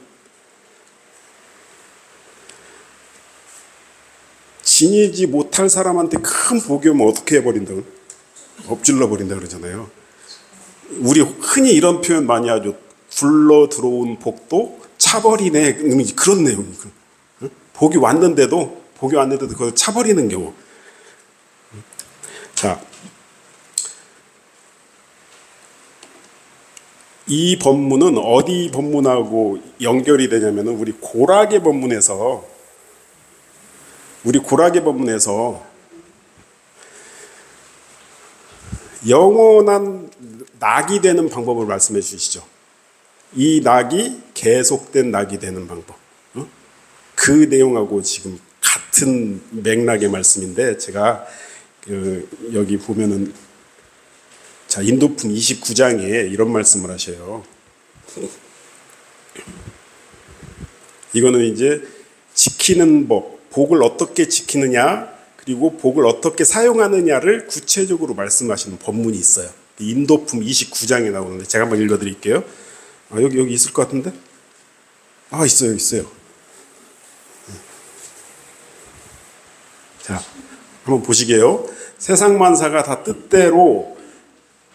지니지 못할 사람한테 큰 복이 오면 어떻게 해버린다고? 엎질러 버린다 그러잖아요. 우리 흔히 이런 표현 많이 하죠. 굴러 들어온 복도 차버리네. 그런 내용이에요. 복이 왔는데도 그걸 차버리는 경우. 자, 이 법문은 어디 법문하고 연결이 되냐면은 우리 고라계 법문에서 영원한 낙이 되는 방법을 말씀해 주시죠. 이 낙이 계속된 낙이 되는 방법. 그 내용하고 지금 같은 맥락의 말씀인데, 제가 여기 보면은, 자, 인도품 29장에 이런 말씀을 하셔요. 이거는 이제 지키는 법, 복을 어떻게 지키느냐, 그리고 복을 어떻게 사용하느냐를 구체적으로 말씀하시는 법문이 있어요. 인도품 29장에 나오는데 제가 한번 읽어드릴게요. 여기 있을 것 같은데? 있어요. 자, 한번 보시게요. 세상 만사가 다 뜻대로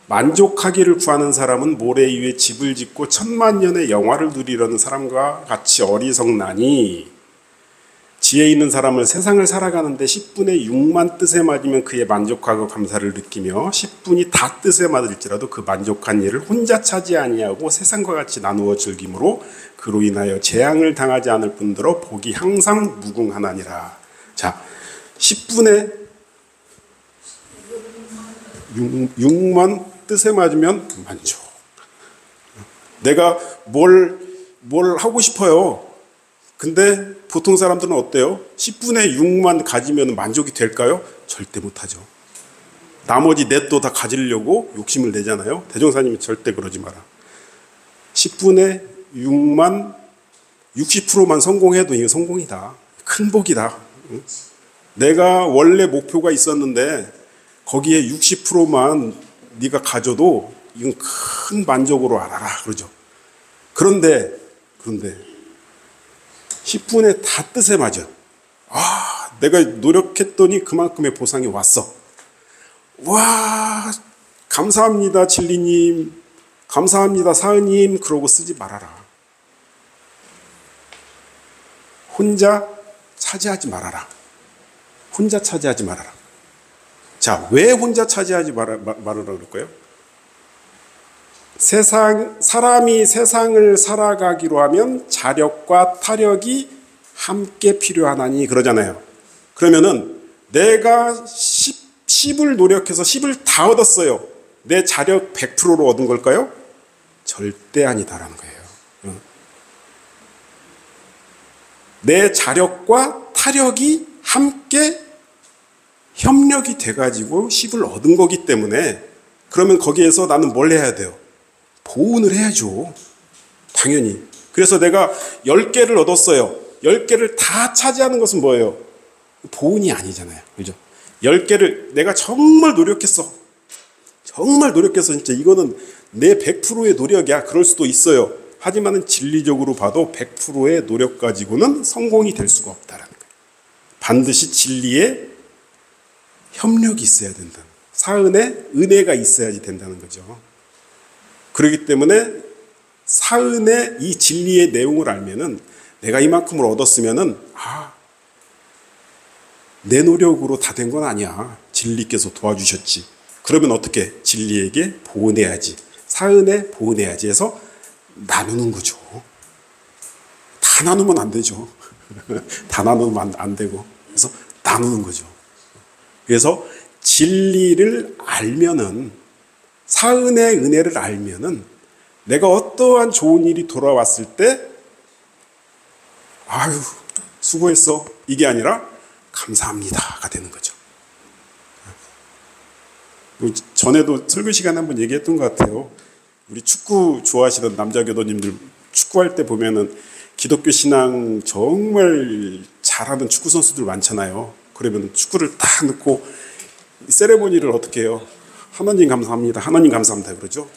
만족하기를 구하는 사람은 모래 위에 집을 짓고 천만년의 영화를 누리려는 사람과 같이 어리석나니, 지혜 있는 사람은 세상을 살아가는데 10분의 6만 뜻에 맞으면 그의 만족하고 감사를 느끼며 10분이 다 뜻에 맞을지라도 그 만족한 일을 혼자 차지 아니하고 세상과 같이 나누어 즐기므로 그로 인하여 재앙을 당하지 않을 뿐더러 복이 항상 무궁하나니라. 자, 10분의 6만 뜻에 맞으면 만족. 내가 뭘 하고 싶어요. 근데 보통 사람들은 어때요? 10분의 6만 가지면 만족이 될까요? 절대 못하죠. 나머지 넷도 다 가지려고 욕심을 내잖아요. 대종사님이 절대 그러지 마라. 10분의 6만 60%만 성공해도 이게 성공이다. 큰 복이다. 내가 원래 목표가 있었는데 거기에 60%만 네가 가져도 이건 큰 만족으로 알아라. 그러죠. 그런데 10분의 다 뜻에 맞아. 내가 노력했더니 그만큼의 보상이 왔어. 와, 감사합니다, 진리님. 감사합니다, 사은님. 그러고 쓰지 말아라. 혼자 차지하지 말아라. 자, 왜 혼자 차지하지 말아라 그럴까요? 사람이 세상을 살아가기로 하면 자력과 타력이 함께 필요하나니 그러잖아요. 그러면은 내가 10을 노력해서 10을 다 얻었어요. 내 자력 100%로 얻은 걸까요? 절대 아니다라는 거예요. 내 자력과 타력이 함께 협력이 돼가지고 10을 얻은 거기 때문에, 그러면 거기에서 나는 뭘 해야 돼요? 보온을 해야죠. 당연히. 그래서 내가 10개를 얻었어요. 10개를 다 차지하는 것은 뭐예요? 보온이 아니잖아요. 그죠? 10개를 내가 정말 노력했어. 진짜 이거는 내 100%의 노력이야. 그럴 수도 있어요. 하지만은 진리적으로 봐도 100%의 노력 가지고는 성공이 될 수가 없다라는 거예요. 반드시 진리에 협력이 있어야 된다. 사은의 은혜가 있어야지 된다는 거죠. 그렇기 때문에 사은의 이 진리의 내용을 알면은 내가 이만큼을 얻었으면은 내 노력으로 다 된 건 아니야. 진리께서 도와주셨지. 그러면 어떻게? 진리에게 보내야지. 사은에 보내야지 해서 나누는 거죠. 다 나누면 안 되죠. 다 나누면 안 되고. 그래서 나누는 거죠. 그래서 진리를 알면은, 사은의 은혜를 알면은 내가 어떠한 좋은 일이 돌아왔을 때 아유 수고했어 이게 아니라 감사합니다가 되는 거죠. 전에도 설교 시간에 한번 얘기했던 것 같아요. 우리 축구 좋아하시던 남자 교도님들 축구할 때 보면은 기독교 신앙 정말 잘하는 축구 선수들 많잖아요. 그러면 축구를 딱 넣고 세레모니를 어떻게 해요? 하나님 감사합니다. 하나님 감사합니다. 그러죠.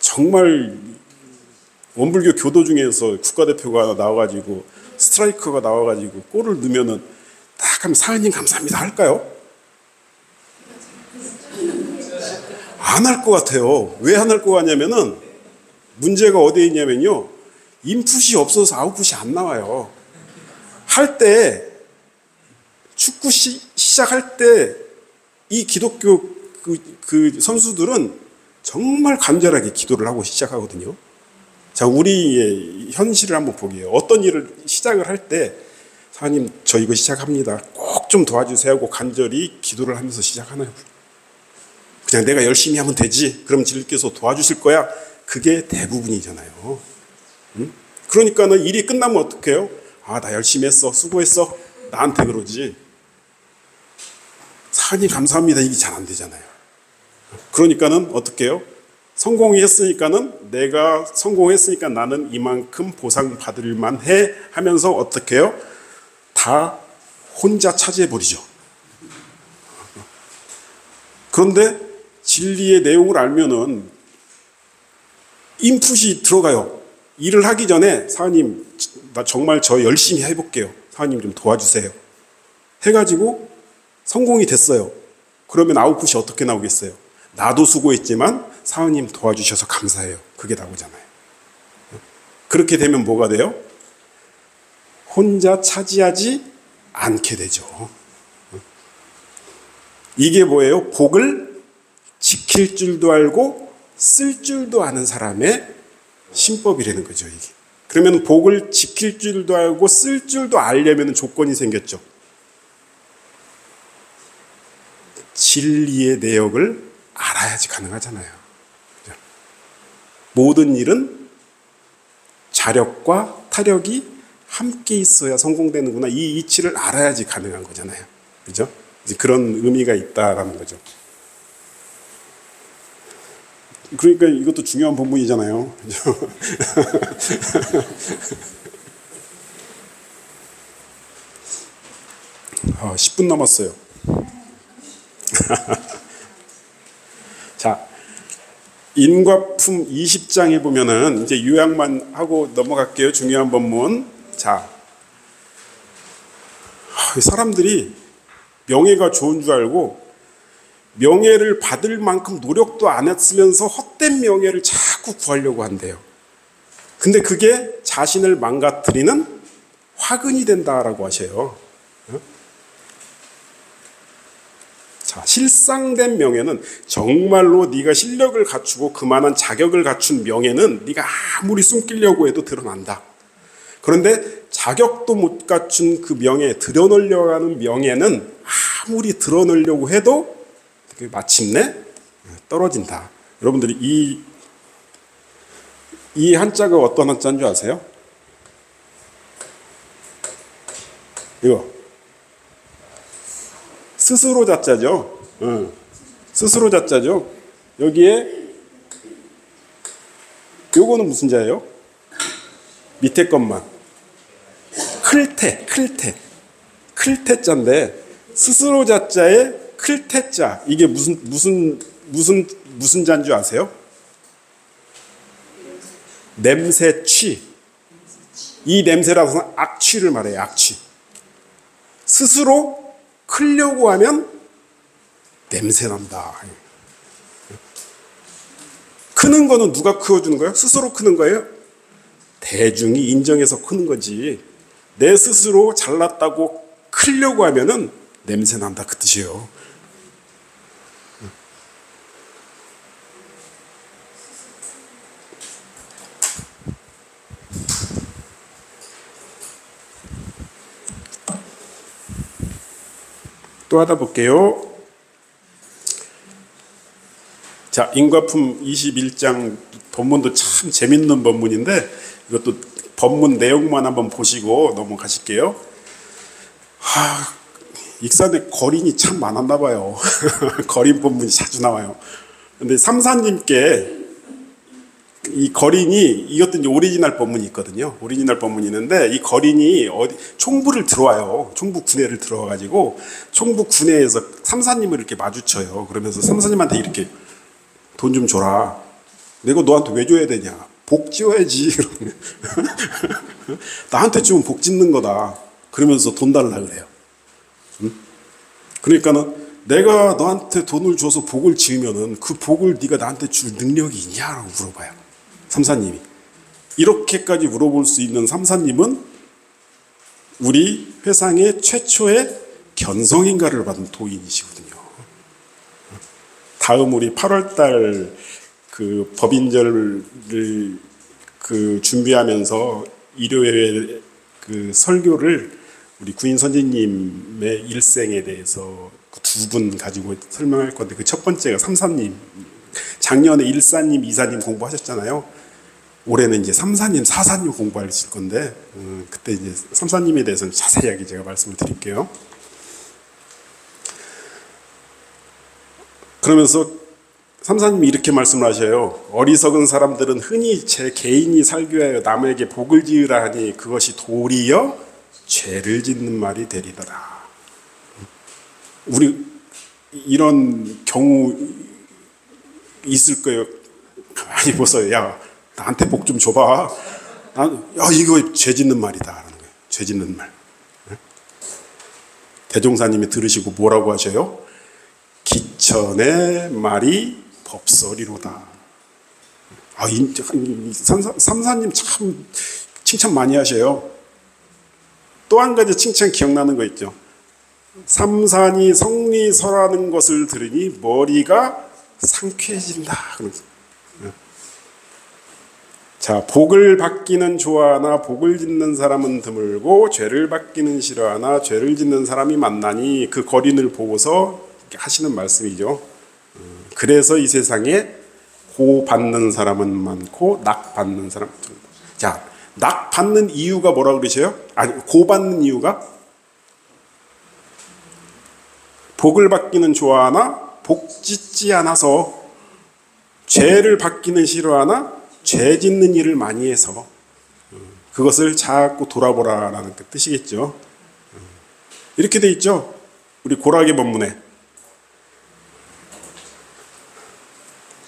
정말 원불교 교도 중에서 국가대표가 나와가지고 스트라이커가 나와가지고 골을 넣으면은 딱 하면 하나님 감사합니다 할까요? 안 할 것 같아요. 왜 안 할 것 같냐면은 문제가 어디에 있냐면요. 인풋이 없어서 아웃풋이 안 나와요. 할 때 축구 시작할 때 이 기독교 그 선수들은 정말 간절하게 기도를 하고 시작하거든요. 자, 우리의 현실을 한번 보게요. 어떤 일을 시작을 할 때 하나님 저 이거 시작합니다. 꼭 좀 도와주세요 하고 간절히 기도를 하면서 시작하나요? 그냥 내가 열심히 하면 되지. 그럼 주님께서 도와주실 거야. 그게 대부분이잖아요. 응? 그러니까는 일이 끝나면 어떻게 해요? 아, 나 열심히 했어. 수고했어. 나한테 그러지. 하나님 감사합니다. 이게 잘 안 되잖아요. 그러니까는 어떻게 해요? 성공했으니까는 내가 성공했으니까 나는 이만큼 보상받을 만해 하면서 어떻게 해요? 다 혼자 차지해버리죠. 그런데 진리의 내용을 알면은 인풋이 들어가요. 일을 하기 전에 사장님 나 정말 저 열심히 해볼게요. 사장님 좀 도와주세요. 해가지고 성공이 됐어요. 그러면 아웃풋이 어떻게 나오겠어요? 나도 수고했지만 사장님 도와주셔서 감사해요. 그게 나오잖아요. 그렇게 되면 뭐가 돼요? 혼자 차지하지 않게 되죠. 이게 뭐예요? 복을 지킬 줄도 알고 쓸 줄도 아는 사람의 신법이라는 거죠. 이게. 그러면 복을 지킬 줄도 알고 쓸 줄도 알려면 조건이 생겼죠. 진리의 내역을 알아야지 가능하잖아요. 모든 일은 자력과 타력이 함께 있어야 성공되는구나. 이 이치를 알아야지 가능한 거잖아요. 그죠? 이제 그런 의미가 있다라는 거죠. 그러니까 이것도 중요한 본문이잖아요. 10분 남았어요. 자, 인과품 20장에 보면은 이제 요약만 하고 넘어갈게요. 중요한 본문. 자, 사람들이 명예가 좋은 줄 알고 명예를 받을 만큼 노력도 안 했으면서 헛된 명예를 자꾸 구하려고 한대요. 근데 그게 자신을 망가뜨리는 화근이 된다라고 하셔요. 자, 실상된 명예는 정말로 네가 실력을 갖추고 그만한 자격을 갖춘 명예는 네가 아무리 숨기려고 해도 드러난다. 그런데 자격도 못 갖춘 그 명예, 드러내려고 하는 명예는 아무리 드러내려고 해도 마침내 떨어진다. 여러분들이 이 한자가 어떤 한자인 줄 아세요? 이거 스스로 자자죠. 스스로 자자죠. 여기에 요거는 무슨 자예요? 밑에 것만 클테자인데 스스로 자자에 클테자 이게 무슨 자인 줄 아세요? 냄새취. 이 냄새라서는 악취를 말해요. 악취. 스스로 크려고 하면 냄새난다. 크는 거는 누가 크어주는 거예요? 스스로 크는 거예요? 대중이 인정해서 크는 거지. 내 스스로 잘났다고 크려고 하면은 냄새난다 그 뜻이에요. 또 하다 볼게요. 자, 인과품 21장 본문도 참 재밌는 본문인데 이것도 본문 내용만 한번 보시고 넘어가실게요. 익산에 거린이 참 많았나 봐요. 거린 본문이 자주 나와요. 근데 삼사님께 이 거린이, 이것도 이제 오리지널 본문이 있거든요. 오리지널 본문이 있는데 이 거린이 총부를 들어와요. 총부 군회를 들어와가지고 총부 군회에서 삼사님을 이렇게 마주쳐요. 그러면서 삼사님한테 이렇게 돈 좀 줘라. 내가 너한테 왜 줘야 되냐? 복 지어야지. 나한테 주면 복 짓는 거다. 그러면서 돈 달라 그래요. 그러니까는 내가 너한테 돈을 줘서 복을 지으면은 그 복을 네가 나한테 줄 능력이 있냐라고 물어봐요. 삼사님이. 이렇게까지 물어볼 수 있는 삼사님은 우리 회상의 최초의 견성인가를 받은 도인이시거든요. 다음 우리 8월달 그 법인절을 그 준비하면서 일요일에 그 설교를 우리 구인 선생님의 일생에 대해서 두 분 가지고 설명할 건데 그 첫 번째가 삼사님. 작년에 일사님, 이사님 공부하셨잖아요. 올해는 이제 삼사님, 사사님 공부하실 건데 그때 이제 삼사님에 대해서는 자세하게 제가 말씀을 드릴게요. 그러면서 삼사님이 이렇게 말씀을 하셔요. 어리석은 사람들은 흔히 제 개인이 살교하여 남에게 복을 지으라 하니 그것이 도리여 죄를 짓는 말이 되리더라. 우리 이런 경우 있을 거예요. 가만히 보세요. 야, 나한테 복 좀 줘봐. 야, 이거 죄 짓는 말이다. 라는 거예요. 죄 짓는 말. 대종사님이 들으시고 뭐라고 하셔요? 기천의 말이 법설이로다. 삼사님 참 칭찬 많이 하셔요. 또 한 가지 칭찬 기억나는 거 있죠. 삼산이 성리설하는 것을 들으니 머리가 상쾌해진다. 자, 복을 받기는 좋아하나 복을 짓는 사람은 드물고 죄를 받기는 싫어하나 죄를 짓는 사람이 만나니 그 거린을 보고서 하시는 말씀이죠. 그래서 이 세상에 고 받는 사람은 많고 낙 받는 사람. 자, 낙 받는 이유가 뭐라고 그러셔요? 아니, 고 받는 이유가 복을 받기는 좋아하나 복 짓지 않아서 죄를 받기는 싫어하나 죄 짓는 일을 많이 해서 그것을 자꾸 돌아보라라는 그 뜻이겠죠. 이렇게 돼 있죠. 우리 고라기 본문에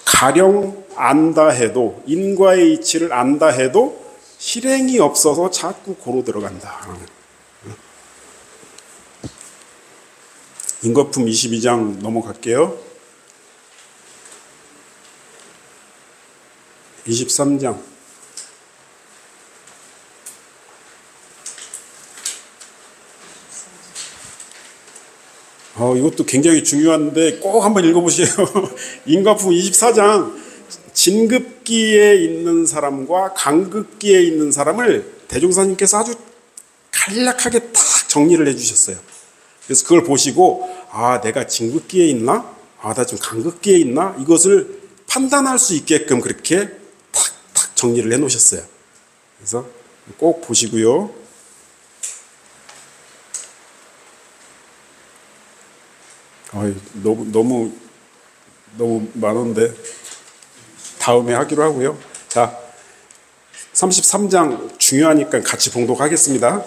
가령 안다 해도 인과의 이치를 안다 해도 실행이 없어서 자꾸 고로 들어간다. 인과품 22장 넘어갈게요. 23장. 이것도 굉장히 중요한데 꼭 한번 읽어보세요. 인과품 24장. 진급기에 있는 사람과 간급기에 있는 사람을 대종사님께서 아주 간략하게 딱 정리를 해주셨어요. 그래서 그걸 보시고 내가 진급기에 있나? 나 좀 간급기에 있나? 이것을 판단할 수 있게끔 그렇게 탁탁 정리를 해놓으셨어요. 그래서 꼭 보시고요. 너무 많은데 다음에 하기로 하고요. 자, 33장 중요하니까 같이 봉독하겠습니다.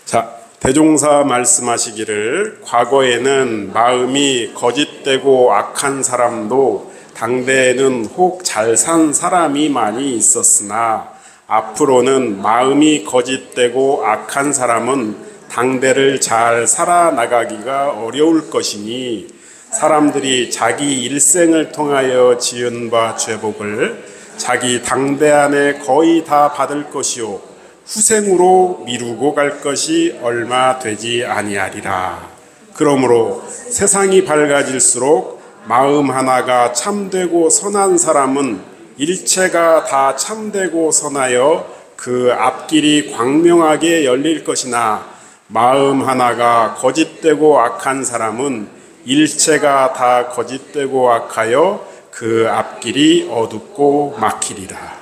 자, 대종사 말씀하시기를 과거에는 마음이 거짓되고 악한 사람도 당대에는 혹 잘 산 사람이 많이 있었으나 앞으로는 마음이 거짓되고 악한 사람은 당대를 잘 살아나가기가 어려울 것이니 사람들이 자기 일생을 통하여 지은 바 죄복을 자기 당대 안에 거의 다 받을 것이요 후생으로 미루고 갈 것이 얼마 되지 아니하리라. 그러므로 세상이 밝아질수록 마음 하나가 참되고 선한 사람은 일체가 다 참되고 선하여 그 앞길이 광명하게 열릴 것이나 마음 하나가 거짓되고 악한 사람은 일체가 다 거짓되고 악하여 그 앞길이 어둡고 막히리라.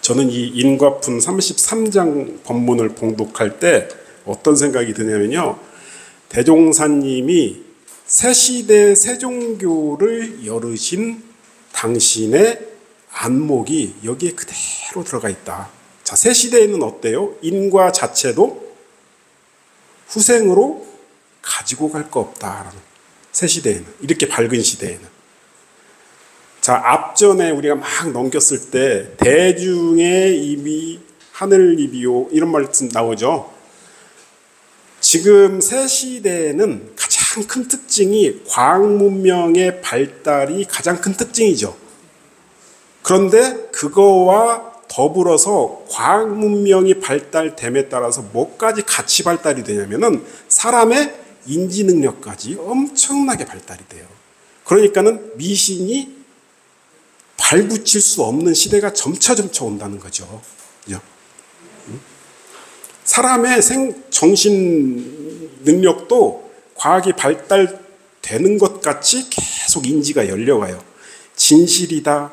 저는 이 인과품 33장 본문을 봉독할 때 어떤 생각이 드냐면요, 대종사님이 새시대 세종교를 열으신 당신의 안목이 여기에 그대로 들어가 있다. 자, 새시대에는 어때요? 인과 자체도 후생으로 가지고 갈 거 없다. 새시대에는, 이렇게 밝은 시대에는. 자, 앞전에 우리가 막 넘겼을 때 대중의 입이 하늘입이요, 이런 말씀 나오죠. 지금 새 시대에는 가장 큰 특징이 과학 문명의 발달이 가장 큰 특징이죠. 그런데 그거와 더불어서 과학 문명이 발달됨에 따라서 뭐까지 같이 발달이 되냐면은 사람의 인지 능력까지 엄청나게 발달이 돼요. 그러니까는 미신이 발붙일 수 없는 시대가 점차 온다는 거죠. 그죠? 사람의 정신 능력도 과학이 발달되는 것 같이 계속 인지가 열려가요. 진실이다,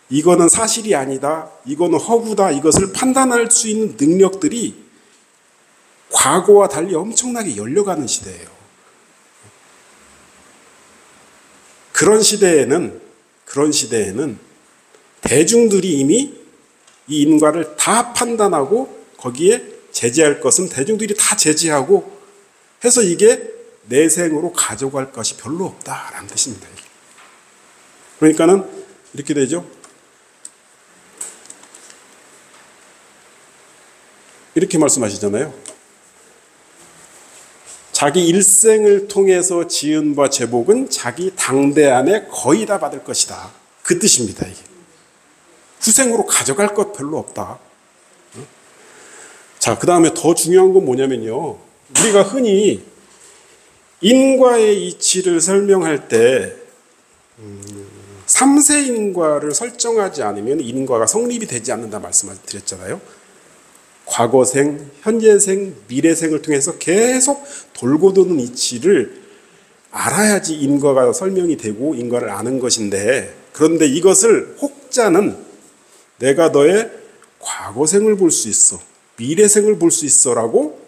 이거는 사실이 아니다, 이거는 허구다, 이것을 판단할 수 있는 능력들이 과거와 달리 엄청나게 열려가는 시대예요. 그런 시대에는 대중들이 이미 이 인과를 다 판단하고 거기에 제재할 것은 대중들이 다 제재하고 해서 이게 내생으로 가져갈 것이 별로 없다라는 뜻입니다. 그러니까는 이렇게 되죠. 이렇게 말씀하시잖아요. 자기 일생을 통해서 지은 바 제복은 자기 당대 안에 거의 다 받을 것이다. 그 뜻입니다. 이게 후생으로 가져갈 것 별로 없다. 자, 그 다음에 더 중요한 건 뭐냐면요, 우리가 흔히 인과의 이치를 설명할 때 3세 인과를 설정하지 않으면 인과가 성립이 되지 않는다 말씀을 드렸잖아요. 과거생, 현재생, 미래생을 통해서 계속 돌고 도는 이치를 알아야지 인과가 설명이 되고 인과를 아는 것인데, 그런데 이것을 혹자는 내가 너의 과거생을 볼 수 있어, 미래생을 볼 수 있어 라고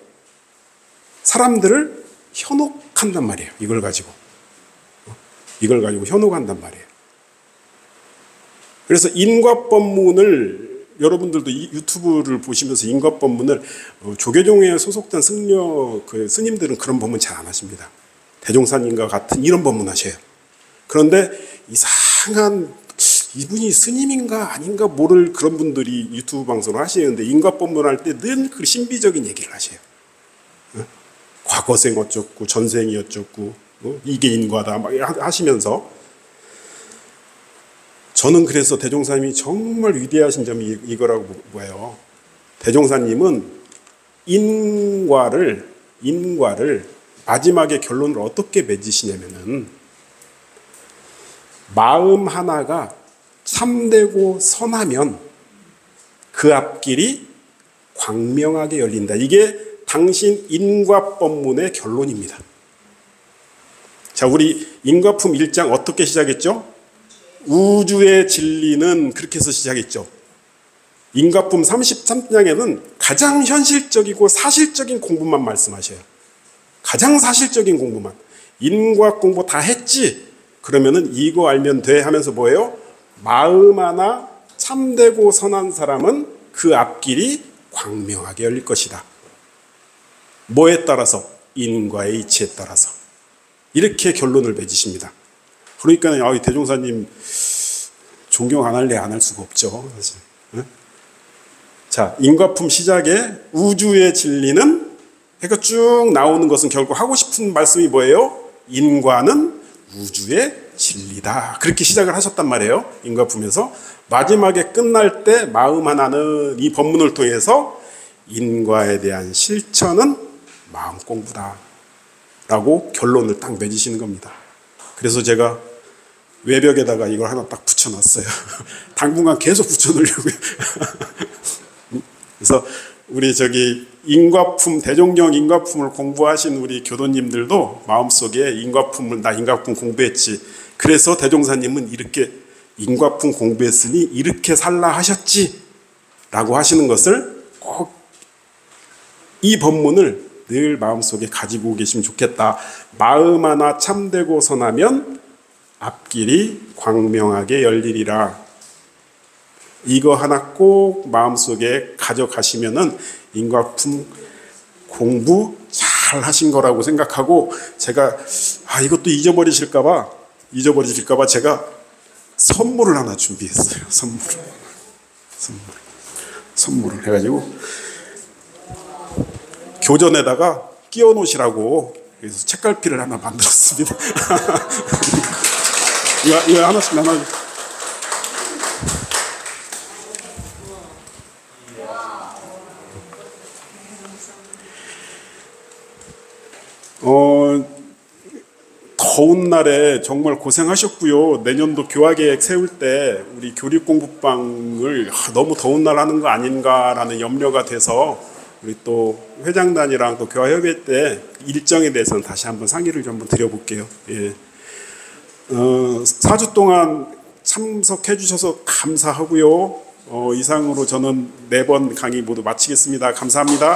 사람들을 현혹한단 말이에요. 이걸 가지고 현혹한단 말이에요. 그래서 인과법문을 여러분들도 유튜브를 보시면서 인과법문을 조계종에 소속된 승려 스님들은 그런 법문 잘 안 하십니다. 대종사님과 같은 이런 법문 하셔요. 그런데 이상한, 이분이 스님인가 아닌가 모를 그런 분들이 유튜브 방송을 하시는데 인과법문 할 때 늘 그 신비적인 얘기를 하셔요. 과거생 어쩌고 전생이 어쩌고 이게 인과다 막 하시면서, 저는 그래서 대종사님이 정말 위대하신 점이 이거라고 보여요. 대종사님은 인과를 마지막에 결론을 어떻게 맺으시냐면은, 마음 하나가 참되고 선하면 그 앞길이 광명하게 열린다. 이게 당신 인과법문의 결론입니다. 자, 우리 인과품 1장 어떻게 시작했죠? 우주의 진리는 그렇게 해서 시작했죠. 인과품 33장에는 가장 현실적이고 사실적인 공부만 말씀하셔요. 가장 사실적인 공부만. 인과 공부 다 했지? 그러면은 이거 알면 돼 하면서 뭐예요? 마음 하나 참되고 선한 사람은 그 앞길이 광명하게 열릴 것이다. 뭐에 따라서? 인과의 이치에 따라서. 이렇게 결론을 맺으십니다. 그러니까 대종사님 존경 안 할래 안 할 수가 없죠, 사실. 자, 인과품 시작에 우주의 진리는 해가 쭉 나오는 것은 결국 하고 싶은 말씀이 뭐예요? 인과는 우주의 진리다. 그렇게 시작을 하셨단 말이에요. 인과품에서. 마지막에 끝날 때 마음 하나는 이 법문을 통해서 인과에 대한 실천은 마음 공부다. 라고 결론을 딱 맺으시는 겁니다. 그래서 제가 외벽에다가 이걸 하나 딱 붙여놨어요. 당분간 계속 붙여놓으려고요. 그래서 우리 인과품, 대종령 인과품을 공부하신 우리 교도님들도 마음속에 나 인과품 공부했지. 그래서 대종사님은 이렇게 인과품 공부했으니 이렇게 살라 하셨지. 라고 하시는 것을 꼭 이 법문을 늘 마음속에 가지고 계시면 좋겠다. 마음 하나 참되고 선하면 앞길이 광명하게 열리리라. 이거 하나 꼭 마음속에 가져가시면은 인과품 공부 잘 하신 거라고 생각하고, 제가 이것도 잊어버리실까봐 제가 선물을 하나 준비했어요. 선물을 해가지고 교전에다가 끼워 놓으시라고 그래서 책갈피를 하나 만들었습니다. 이거 하나씩 나눠. 더운 날에 정말 고생하셨고요. 내년도 교화계획 세울 때 우리 교립공부방을 너무 더운 날 하는 거 아닌가라는 염려가 돼서 우리 또 회장단이랑 또 교화협의 때 일정에 대해서는 다시 한번 상의를 좀 한번 드려볼게요. 예. 4주 동안 참석해 주셔서 감사하고요. 이상으로 저는 4번 강의 모두 마치겠습니다. 감사합니다.